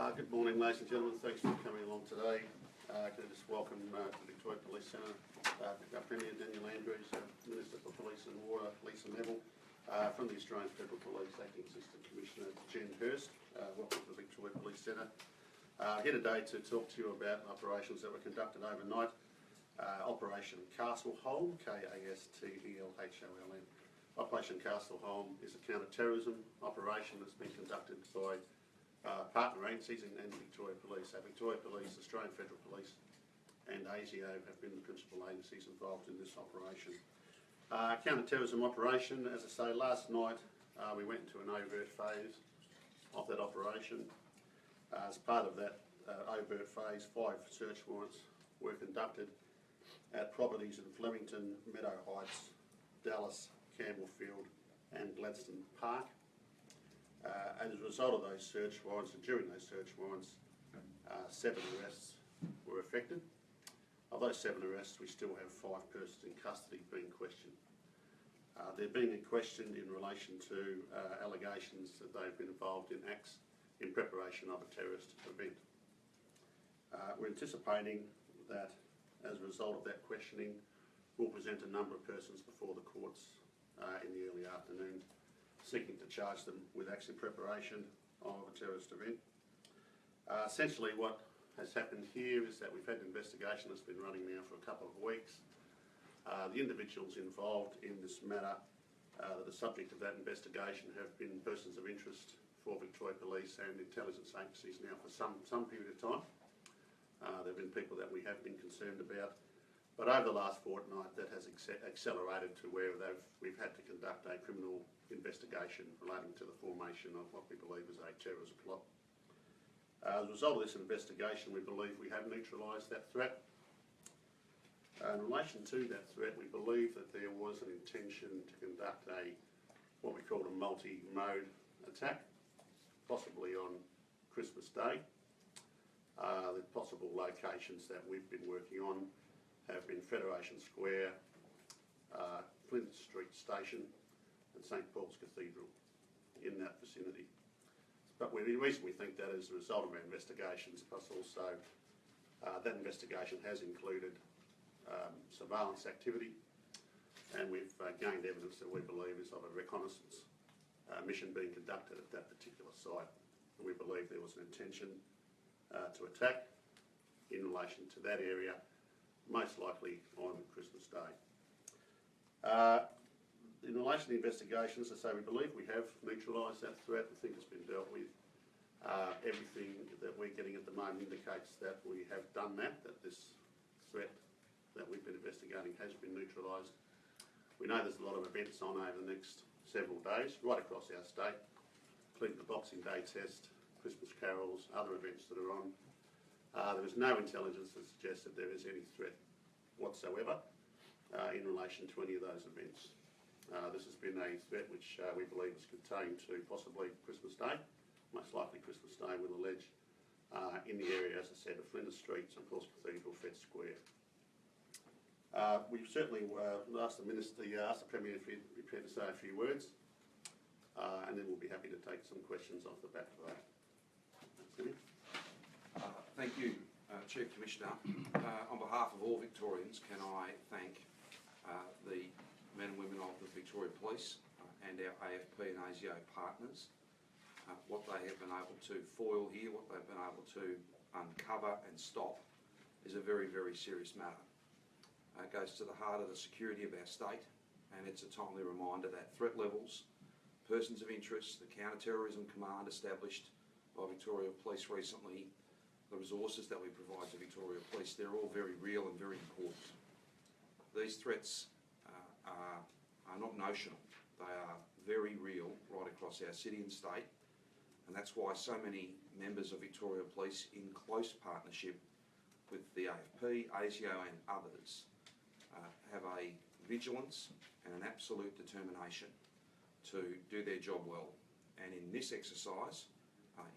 Good morning, ladies and gentlemen. Thanks for coming along today. Can I just welcome to Victoria Police Centre our Premier Daniel Andrews, Minister for Police and Water Lisa Neville, from the Australian Federal Police Acting Assistant Commissioner Jen Hurst. Welcome to the Victoria Police Centre. Here today to talk to you about operations that were conducted overnight. Operation Castleholm, K-A-S-T-E-L-H-O-L-M. Operation Castleholm is a counter-terrorism operation that's been conducted by partner agencies and Victoria Police. Victoria Police, Australian Federal Police and ASIO have been the principal agencies involved in this operation. Counter-terrorism operation, as I say, last night we went into an overt phase of that operation. As part of that overt phase, 5 search warrants were conducted at properties in Flemington, Meadow Heights, Dallas, Campbellfield and Gladstone Park. As a result of those search warrants, and during those search warrants, 7 arrests were effected. Of those 7 arrests, we still have 5 persons in custody being questioned. They're being questioned in relation to allegations that they've been involved in acts in preparation of a terrorist event. We're anticipating that as a result of that questioning, we'll present a number of persons before the courts in the early afternoon, seeking to charge them with acts in preparation of a terrorist event. Essentially what has happened here is that we've had an investigation that's been running now for a couple of weeks. The individuals involved in this matter, the subject of that investigation, have been persons of interest for Victoria Police and intelligence agencies now for some period of time. There have been people that we have been concerned about, but over the last fortnight that has accelerated to where we've had to conduct a criminal investigation relating to the formation of what we believe is a terrorist plot. As a result of this investigation, we believe we have neutralised that threat. In relation to that threat, we believe that there was an intention to conduct what we call a multi-mode attack, possibly on Christmas Day. The possible locations that we've been working on have been Federation Square, Flinders Street Station and St Paul's Cathedral, in that vicinity. But the reason we think that is a result of our investigations, plus also that investigation has included surveillance activity, and we've gained evidence that we believe is of a reconnaissance mission being conducted at that particular site. And we believe there was an intention to attack in relation to that area, most likely on Christmas Day. In relation to the investigations, as I say, we believe we have neutralised that threat. I think it's been dealt with. Everything that we're getting at the moment indicates that we have done that this threat that we've been investigating has been neutralised. We know there's a lot of events on over the next several days, right across our state, including the Boxing Day test, Christmas carols, other events that are on. There is no intelligence that suggests that there is any threat whatsoever in relation to any of those events. This has been a threat which we believe is contained to possibly Christmas Day, most likely Christmas Day, we'll allege, in the area, as I said, of Flinders Street, St Paul's Cathedral, Fed Square. We've certainly asked the Premier if he'd be prepared to say a few words, and then we'll be happy to take some questions off the back of that. Thank you, Chief Commissioner. On behalf of all Victorians, can I thank the men and women of the Victoria Police and our AFP and ASIO partners. What they have been able to foil here, what they've been able to uncover and stop, is a very, very serious matter. It goes to the heart of the security of our state, and it's a timely reminder that threat levels, persons of interest, the Counter-Terrorism Command established by Victoria Police recently, the resources that we provide to Victoria Police, they're all very real and very important. These threats are not notional, they are very real right across our city and state, and that's why so many members of Victoria Police, in close partnership with the AFP, ASIO and others, have a vigilance and an absolute determination to do their job well. And in this exercise,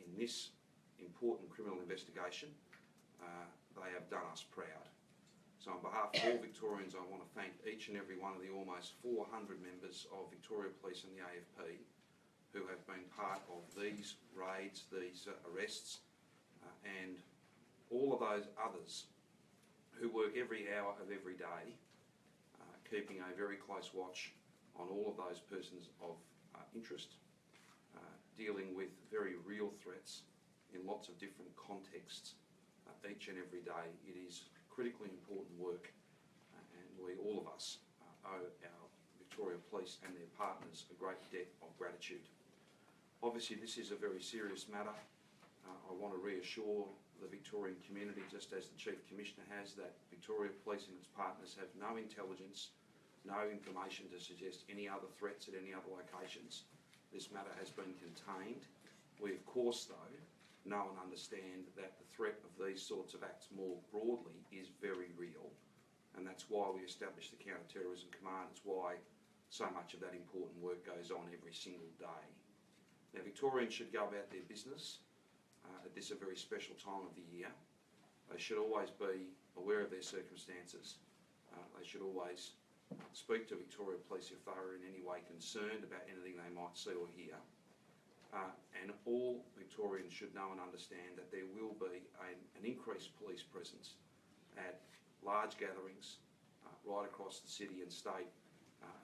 in this important criminal investigation, they have done us proud. So on behalf of all Victorians, I want to thank each and every one of the almost 400 members of Victoria Police and the AFP who have been part of these raids, these arrests, and all of those others who work every hour of every day, keeping a very close watch on all of those persons of interest, dealing with very real threats in lots of different contexts each and every day. It is critically important work, and we, all of us, owe our Victoria Police and their partners a great debt of gratitude. Obviously, this is a very serious matter. I want to reassure the Victorian community, just as the Chief Commissioner has, that Victoria Police and its partners have no intelligence, no information to suggest any other threats at any other locations. This matter has been contained. We, of course, though, know and understand that the threat of these sorts of acts more broadly is very real, and that's why we established the Counter-Terrorism Command. It's why so much of that important work goes on every single day. Now, Victorians should go about their business at this a very special time of the year. They should always be aware of their circumstances. They should always speak to Victoria Police if they are in any way concerned about anything they might see or hear. And all Victorians should know and understand that there will be an increased police presence at large gatherings right across the city and state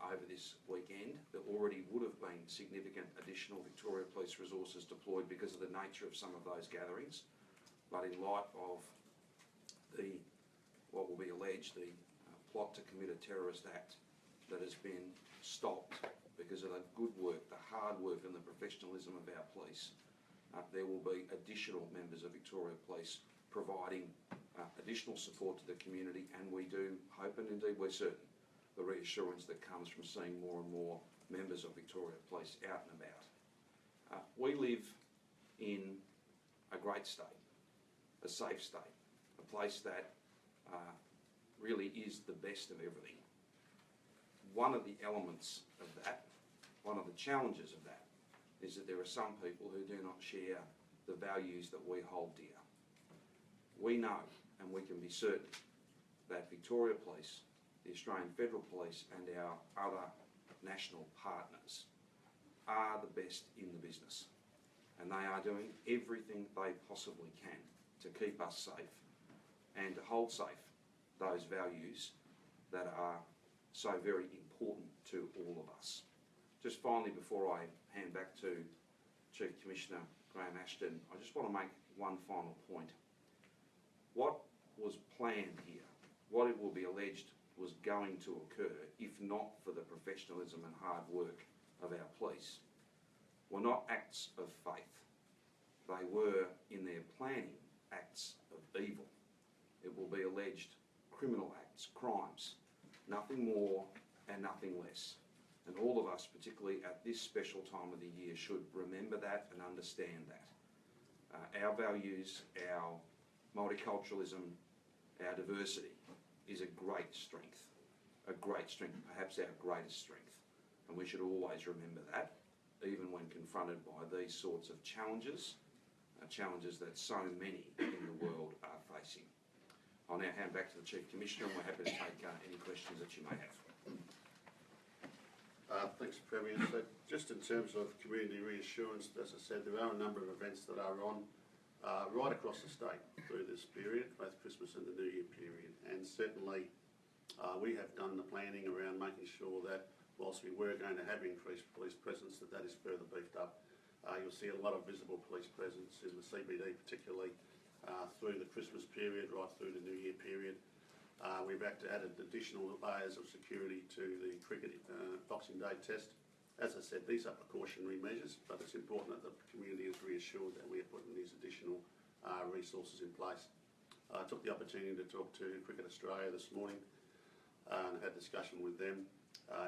over this weekend. There already would have been significant additional Victoria Police resources deployed because of the nature of some of those gatherings. But in light of what will be alleged, the plot to commit a terrorist act that has been stopped because of the good work, the hard work and the professionalism of our police, there will be additional members of Victoria Police providing additional support to the community, and we do hope, and indeed we're certain, the reassurance that comes from seeing more and more members of Victoria Police out and about. We live in a great state, a safe state, a place that really is the best of everything. One of the elements of that, one of the challenges of that, is that there are some people who do not share the values that we hold dear. We know, and we can be certain, that Victoria Police, the Australian Federal Police and our other national partners are the best in the business, and they are doing everything they possibly can to keep us safe and to hold safe those values that are so very important to all of us. Just finally, before I hand back to Chief Commissioner Graham Ashton, I just want to make one final point. What was planned here, what it will be alleged was going to occur, if not for the professionalism and hard work of our police, were not acts of faith. They were, in their planning, acts of evil. It will be alleged criminal acts, crimes, nothing more and nothing less. And all of us, particularly at this special time of the year, should remember that and understand that. Our values, our multiculturalism, our diversity is a great strength, perhaps our greatest strength. And we should always remember that, even when confronted by these sorts of challenges, challenges that so many in the world are facing. I'll now hand back to the Chief Commissioner, and we're happy to take any questions that you may have. Thanks, Premier. So just in terms of community reassurance, as I said, there are a number of events that are on right across the state through this period, both Christmas and the New Year period. And certainly we have done the planning around making sure that whilst we were going to have increased police presence, that is further beefed up. You'll see a lot of visible police presence in the CBD, particularly through the Christmas period, right through the New Year period. We've added additional layers of security to the cricket Boxing Day test. As I said, these are precautionary measures, but it's important that the community is reassured that we are putting these additional resources in place. I took the opportunity to talk to Cricket Australia this morning and had a discussion with them,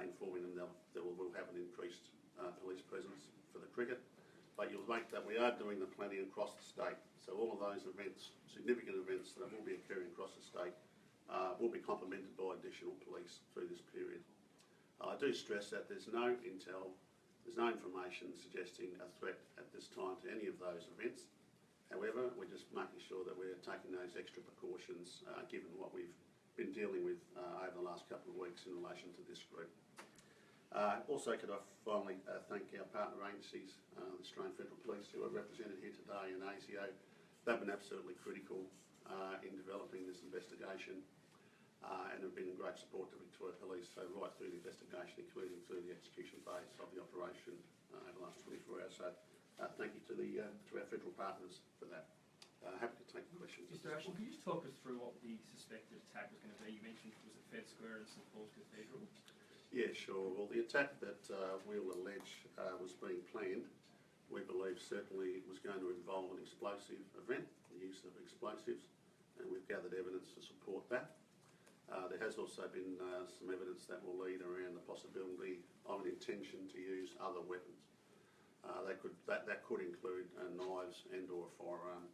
informing them that we'll have an increased police presence for the cricket. But you'll note that we are doing the planning across the state. So all of those events, significant events that will be occurring across the state, will be complemented by additional police through this period. I do stress that there's no intel, there's no information suggesting a threat at this time to any of those events. However, we're just making sure that we're taking those extra precautions given what we've been dealing with over the last couple of weeks in relation to this group. Also, could I finally thank our partner agencies, the Australian Federal Police, who are represented here today, and ASIO, they've been absolutely critical in developing this investigation and have been in great support to Victoria Police, so right through the investigation, including through the execution phase of the operation over the last 24 hours. So thank you to our federal partners for that. Happy to take questions. Mr. Ashton, could you just talk us through what the suspected attack was going to be? You mentioned was it Fed Square and St Paul's Cathedral? Yeah, sure. Well, the attack that we'll allege was being planned, we believe certainly was going to involve an explosive event, the use of explosives, and we've gathered evidence to support that. There has also been some evidence that will lead around the possibility of an intention to use other weapons. That could include knives and or a firearm.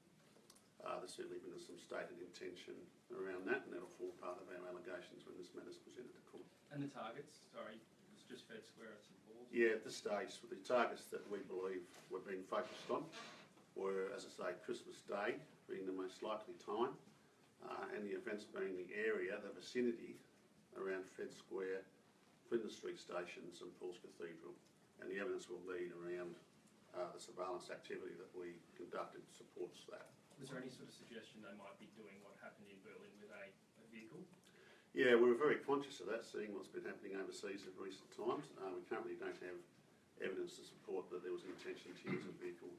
There's certainly been some stated intention around that, and that'll form part of our allegations when this matter is presented to court. And the targets, sorry, it was just Fed Square at St Paul's? Yeah, at this stage, the targets that we believe were being focused on were, as I say, Christmas Day being the most likely time, and the events being the area, the vicinity around Fed Square, Flinders Street Station, St Paul's Cathedral, and the evidence will lead around the surveillance activity that we conducted supports that. Was there any sort of suggestion they might be doing what happened in Berlin with a vehicle? Yeah, we were very conscious of that, seeing what's been happening overseas in recent times. We currently don't have evidence to support that there was an intention to use a vehicle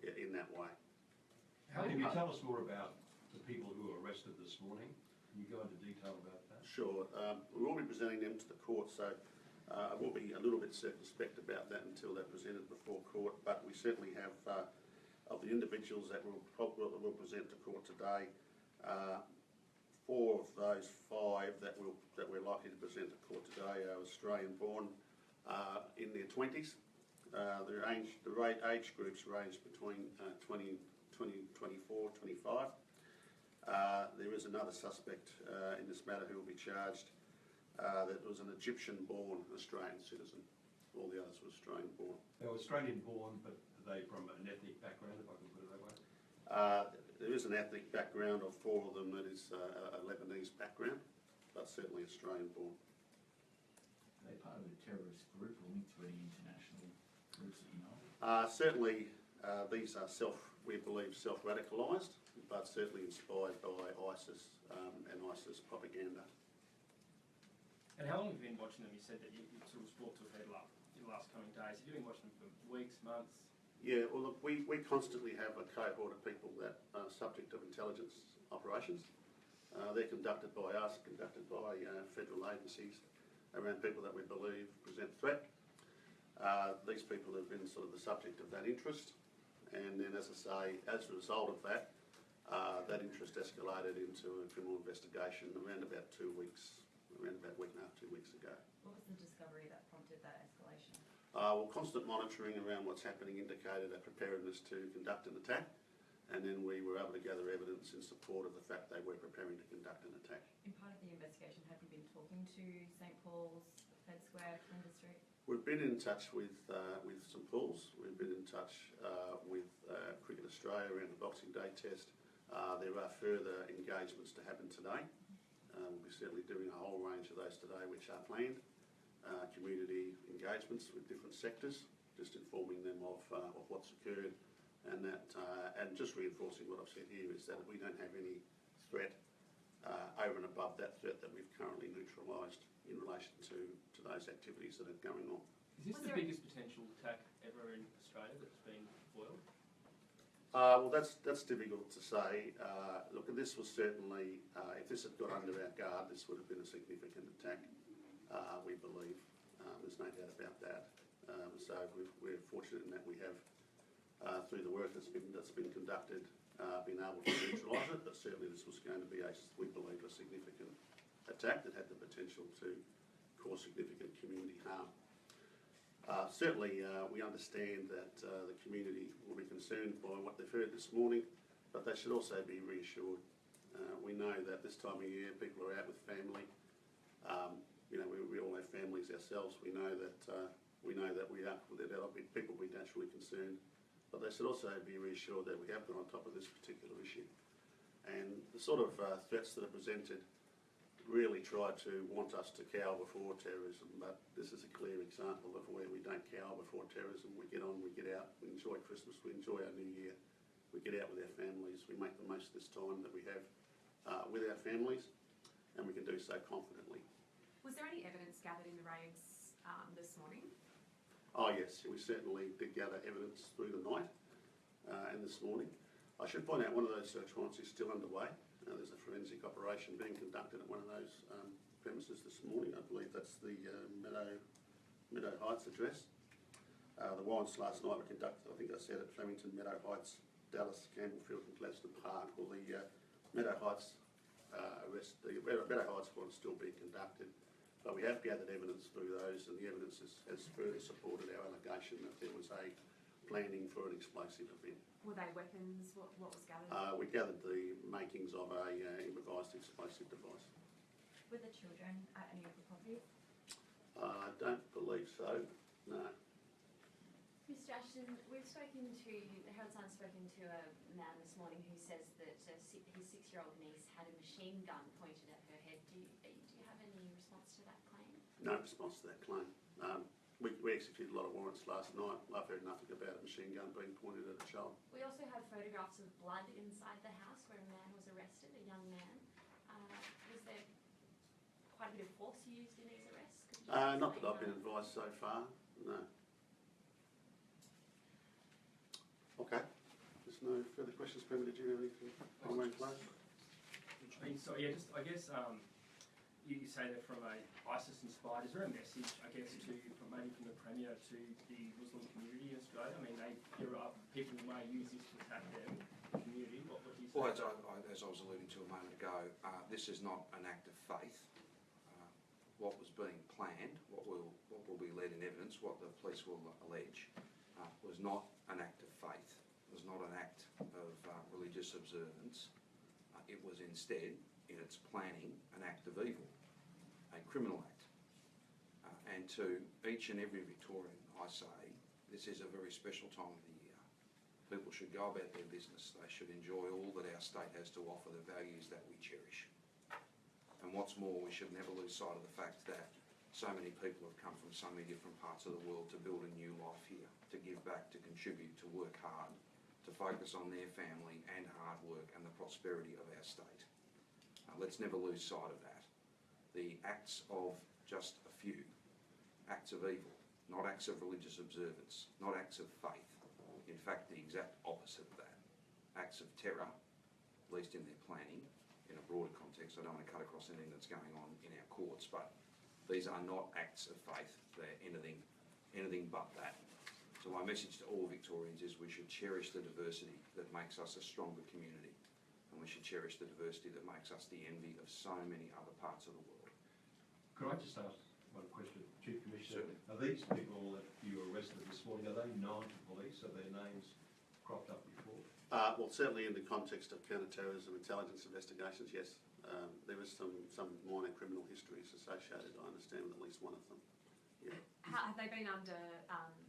in that way. Can you tell us more about the people who were arrested this morning? Can you go into detail about that? Sure. We will be presenting them to the court, so I will be a little bit circumspect about that until they're presented before court, but we certainly have, of the individuals that we'll present to court today, 4 of those 5 that we're likely to present to court today are Australian born, in their 20s. The age groups range between 20, 24, 25. There is another suspect in this matter who will be charged that was an Egyptian-born Australian citizen. All the others were Australian-born. They were Australian-born, but are they from an ethnic background, if I can put it that way? There is an ethnic background of 4 of them that is a Lebanese background, but certainly Australian-born. Are they part of a terrorist group or linked to any international groups that you know? Certainly, these are we believe self-radicalised, but certainly inspired by ISIS and ISIS propaganda. And how long have you been watching them? You said that you sort of brought to a head in the last coming days. Have you been watching them for weeks, months? Yeah, well, look, we constantly have a cohort of people that are subject of intelligence operations. They're conducted by us, conducted by federal agencies around people that we believe present threat. These people have been sort of the subject of that interest, and then, as I say, as a result of that, that interest escalated into a criminal investigation around about 2 weeks, around about a week and a half, 2 weeks ago. What was the discovery that prompted that escalation? Well, constant monitoring around what's happening indicated a preparedness to conduct an attack, and then we were able to gather evidence in support of the fact they were preparing to conduct an attack. In part of the investigation, have you been talking to St Paul's, Fed Square, Flinders Street? We've been in touch with St Paul's. We've been in touch with Cricket Australia around the Boxing Day test. There are further engagements to happen today. We'll be certainly doing a whole range of those today which are planned. Community engagements with different sectors, just informing them of what's occurred, and that and just reinforcing what I've said here is that we don't have any threat over and above that threat that we've currently neutralised in relation to those activities that are going on. Is this the biggest potential attack ever in Australia that's been foiled? Well, that's difficult to say. Look, this was certainly, if this had got under our guard, this would have been a significant attack, we believe. There's no doubt about that. So we're fortunate in that we have, through the work that's been conducted, been able to neutralise it, but certainly this was going to be, we believe, a significant attack that had the potential to cause significant community harm. Certainly, we understand that the community will be concerned by what they've heard this morning, but they should also be reassured. We know that this time of year people are out with family. You know, we all have families ourselves. We know that there'll be people will be naturally concerned, but they should also be reassured that we have been on top of this particular issue. And the sort of threats that are presented really try to want us to cower before terrorism, but this is a clear example of where we don't cower before terrorism. We get on, we get out, we enjoy Christmas, we enjoy our New Year, we get out with our families, we make the most of this time that we have with our families, and we can do so confidently. Was there any evidence gathered in the raids this morning? Oh yes, we certainly did gather evidence through the night and this morning. I should point out one of those search warrants is still underway. There's a forensic operation being conducted at one of those premises this morning. I believe that's the Meadow Heights address. The warrants last night were conducted, I think I said, at Flemington, Meadow Heights, Dallas, Campbellfield and Gladstone Park. Well, the Meadow Heights the Meadow Heights warrant is still being conducted. But we have gathered evidence through those, and the evidence has further supported our allegation that there was a planning for an explosive event. Were they weapons? What was gathered? We gathered the makings of a improvised explosive device. Were the children at any of the properties? I don't believe so, no. Mr Ashton, we've spoken to, the Herald Sun's spoken to a man this morning who says that his 6-year-old niece had a machine gun pointed at her head. Do you have any response to that claim? No response to that claim. We executed a lot of warrants last night. I've heard nothing about a machine gun being pointed at a child. We also have photographs of blood inside the house where a man was arrested, a young man. Was there quite a bit of force used in these arrests? Not that I've been advised so far, no. Okay, there's no further questions. Premier, did you have anything on my close? I guess you say that from a ISIS-inspired. Is there a message, I guess, maybe from the Premier to the Muslim community in Australia? I mean, people may use this to attack their community. What do you say? Well, as I was alluding to a moment ago, this is not an act of faith. What was being planned, what will be led in evidence, what the police will allege, was not an act of faith. It was not an act of religious observance. It was instead, in its planning, an act of evil, a criminal act. And to each and every Victorian, I say, this is a very special time of the year. People should go about their business. They should enjoy all that our state has to offer, the values that we cherish. And what's more, we should never lose sight of the fact that so many people have come from so many different parts of the world to build a new life here, to give back, to contribute, to work hard, to focus on their family and hard work and the prosperity of our state. Let's never lose sight of that. The acts of just a few, acts of evil, not acts of religious observance, not acts of faith. In fact, the exact opposite of that. Acts of terror, at least in their planning, in a broader context. I don't want to cut across anything that's going on in our courts, but these are not acts of faith. They're anything but that. So my message to all Victorians is we should cherish the diversity that makes us a stronger community, and we should cherish the diversity that makes us the envy of so many other parts of the world. Could I just ask one question, Chief Commissioner? Certainly. Are these people that you arrested this morning, are they known to police? Are their names cropped up before? Well, certainly in the context of counter-terrorism intelligence investigations, yes. There is some minor criminal histories associated, I understand, with at least one of them. Yeah. Have they been under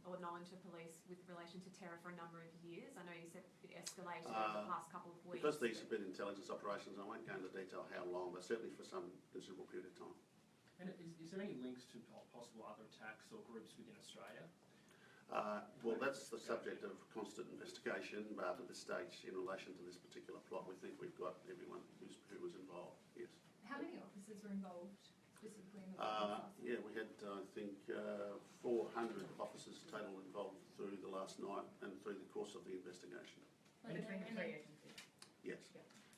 or known to police with relation to terror for a number of years? I know you said it escalated over the past couple of weeks. Because these have been intelligence operations, I won't go into detail how long, but certainly for some considerable period of time. And is there any links to possible other attacks or groups within Australia? Well, that's the subject of constant investigation, but at this stage, in relation to this particular plot, we think we've got everyone who was involved, yes. How many officers were involved specifically in the Yeah, we had, I think, 400 officers total involved through the last night and through the course of the investigation. between the three agencies? Yes.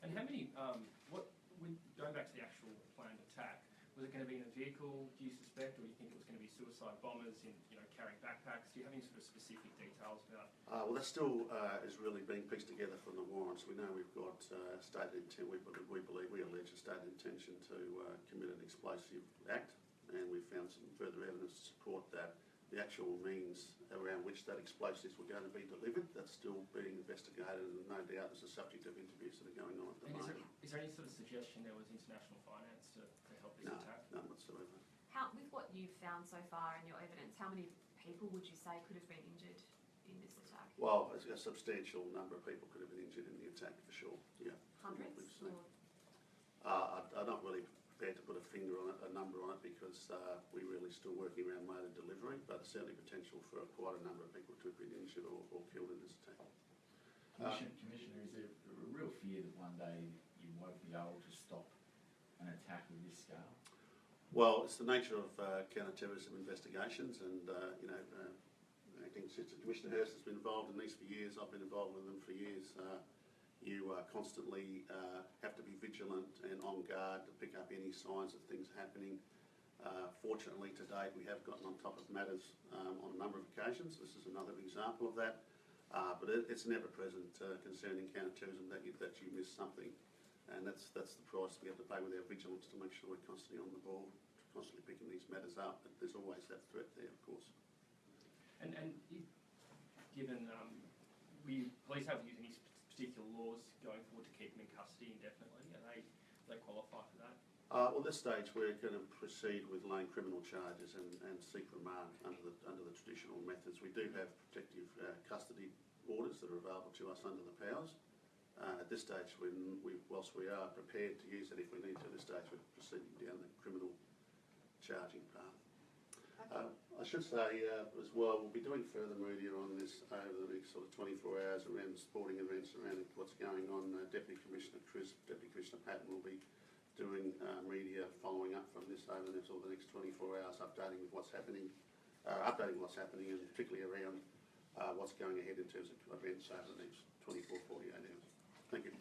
And how many, going back to the actual planned attack, was it going to be in a vehicle, do you suspect, or do you think it was going to be suicide bombers in, carrying backpacks? Do you have any sort of specific details about? Well, that still is really being pieced together from the warrants. We know we've got stated intent. We allege a stated intention to commit an explosive act, and we've found some further evidence to support that. The actual means around which that explosives were going to be delivered, that's still being investigated, and no doubt is a subject of interviews that are going on at the moment. Is there any sort of suggestion there was international finance to help this attack? None whatsoever. With what you've found so far in your evidence, how many people would you say could have been injured in this attack? Well, a substantial number of people could have been injured in the attack for sure. Yeah. Hundreds? I'm not really prepared to put a number on it, because we're really still working around mode of delivery, but certainly potential for quite a number of people to have been injured or killed in this attack. Commissioner, day you won't be able to stop an attack of this scale? Well, it's the nature of counter-terrorism investigations, and acting Assistant Commissioner Hurst has been involved in these for years. I've been involved with them for years. You constantly have to be vigilant and on guard to pick up any signs of things happening. Fortunately, to date, we have gotten on top of matters on a number of occasions. This is another example of that. But it's never present concerning counter-terrorism that you miss something. And that's the price we have to pay with our vigilance to make sure we're constantly on the ball, constantly picking these matters up. But there's always that threat there, of course. And given police have used any particular laws going forward to keep them in custody indefinitely, do they qualify for that? Well, at this stage, we're going to proceed with laying criminal charges and seek remand under the traditional methods. We do have protective custody orders that are available to us under the powers. At this stage, whilst we are prepared to use it if we need to, at this stage we're proceeding down the criminal charging path. I should say as well, we'll be doing further media on this over the next sort of 24 hours around sporting events, around what's going on. Deputy Commissioner Chris, Deputy Commissioner Patton will be doing media following up from this over the next 24 hours, updating what's happening, and particularly around what's going ahead in terms of events over the next 24, 48 hours. Thank you.